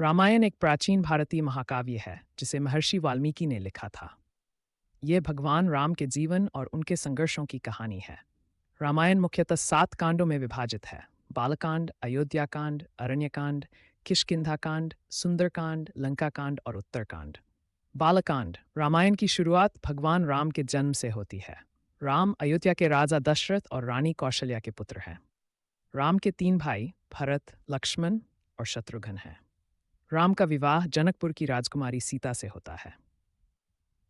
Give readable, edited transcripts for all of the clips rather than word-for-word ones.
रामायण एक प्राचीन भारतीय महाकाव्य है जिसे महर्षि वाल्मीकि ने लिखा था। यह भगवान राम के जीवन और उनके संघर्षों की कहानी है। रामायण मुख्यतः 7 कांडों में विभाजित है: बालकांड, अयोध्याकांड, अरण्यकांड, किष्किंधाकांड, सुंदरकांड, लंकाकांड और उत्तरकांड। बालकांड: रामायण की शुरुआत भगवान राम के जन्म से होती है। राम अयोध्या के राजा दशरथ और रानी कौशल्या के पुत्र हैं। राम के 3 भाई भरत, लक्ष्मण और शत्रुघ्न हैं। राम का विवाह जनकपुर की राजकुमारी सीता से होता है।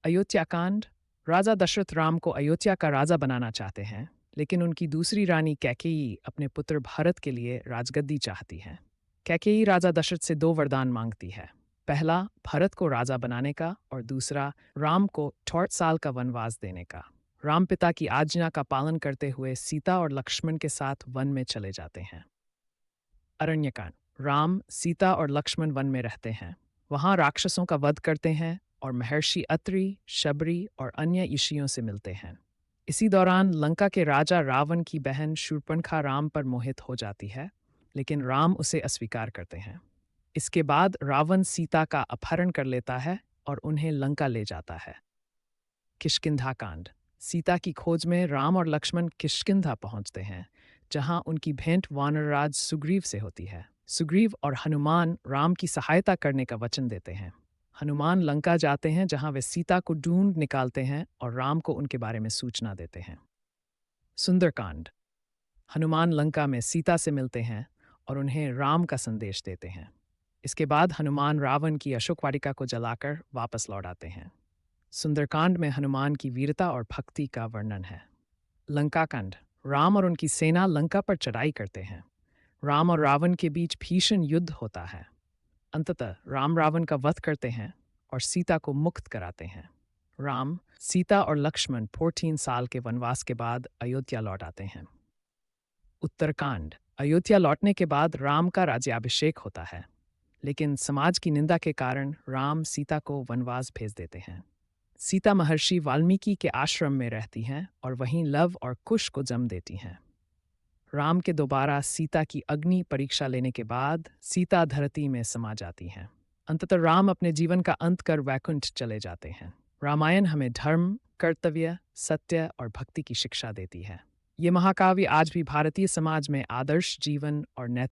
अयोध्याकांड: राजा दशरथ राम को अयोध्या का राजा बनाना चाहते हैं, लेकिन उनकी दूसरी रानी कैकेयी अपने पुत्र भरत के लिए राजगद्दी चाहती हैं। कैकेयी राजा दशरथ से 2 वरदान मांगती है। पहला, भरत को राजा बनाने का, और दूसरा, राम को 68 साल का वनवास देने का। राम पिता की आज्ञा का पालन करते हुए सीता और लक्ष्मण के साथ वन में चले जाते हैं। अरण्यकांड: राम, सीता और लक्ष्मण वन में रहते हैं। वहां राक्षसों का वध करते हैं और महर्षि अत्रि, शबरी और अन्य ऋषियों से मिलते हैं। इसी दौरान लंका के राजा रावण की बहन शूर्पणखा राम पर मोहित हो जाती है, लेकिन राम उसे अस्वीकार करते हैं। इसके बाद रावण सीता का अपहरण कर लेता है और उन्हें लंका ले जाता है। किष्किंधाकांड: सीता की खोज में राम और लक्ष्मण किष्किंधा पहुंचते हैं, जहां उनकी भेंट वानरराज सुग्रीव से होती है। सुग्रीव और हनुमान राम की सहायता करने का वचन देते हैं। हनुमान लंका जाते हैं, जहां वे सीता को ढूंढ निकालते हैं और राम को उनके बारे में सूचना देते हैं। सुंदरकांड: हनुमान लंका में सीता से मिलते हैं और उन्हें राम का संदेश देते हैं। इसके बाद हनुमान रावण की अशोक वाटिका को जलाकर वापस लौट आते हैं। सुंदरकांड में हनुमान की वीरता और भक्ति का वर्णन है। लंकाकांड: राम और उनकी सेना लंका पर चढ़ाई करते हैं। राम और रावण के बीच भीषण युद्ध होता है। अंततः राम रावण का वध करते हैं और सीता को मुक्त कराते हैं। राम, सीता और लक्ष्मण 14 साल के वनवास के बाद अयोध्या लौट आते हैं। उत्तरकांड: अयोध्या लौटने के बाद राम का राज्याभिषेक होता है, लेकिन समाज की निंदा के कारण राम सीता को वनवास भेज देते हैं। सीता महर्षि वाल्मीकि के आश्रम में रहती हैं और वहीं लव और कुश को जन्म देती हैं। राम के दोबारा सीता की अग्नि परीक्षा लेने के बाद सीता धरती में समा जाती हैं। अंततः राम अपने जीवन का अंत कर वैकुंठ चले जाते हैं। रामायण हमें धर्म, कर्तव्य, सत्य और भक्ति की शिक्षा देती है। ये महाकाव्य आज भी भारतीय समाज में आदर्श जीवन और नैतिक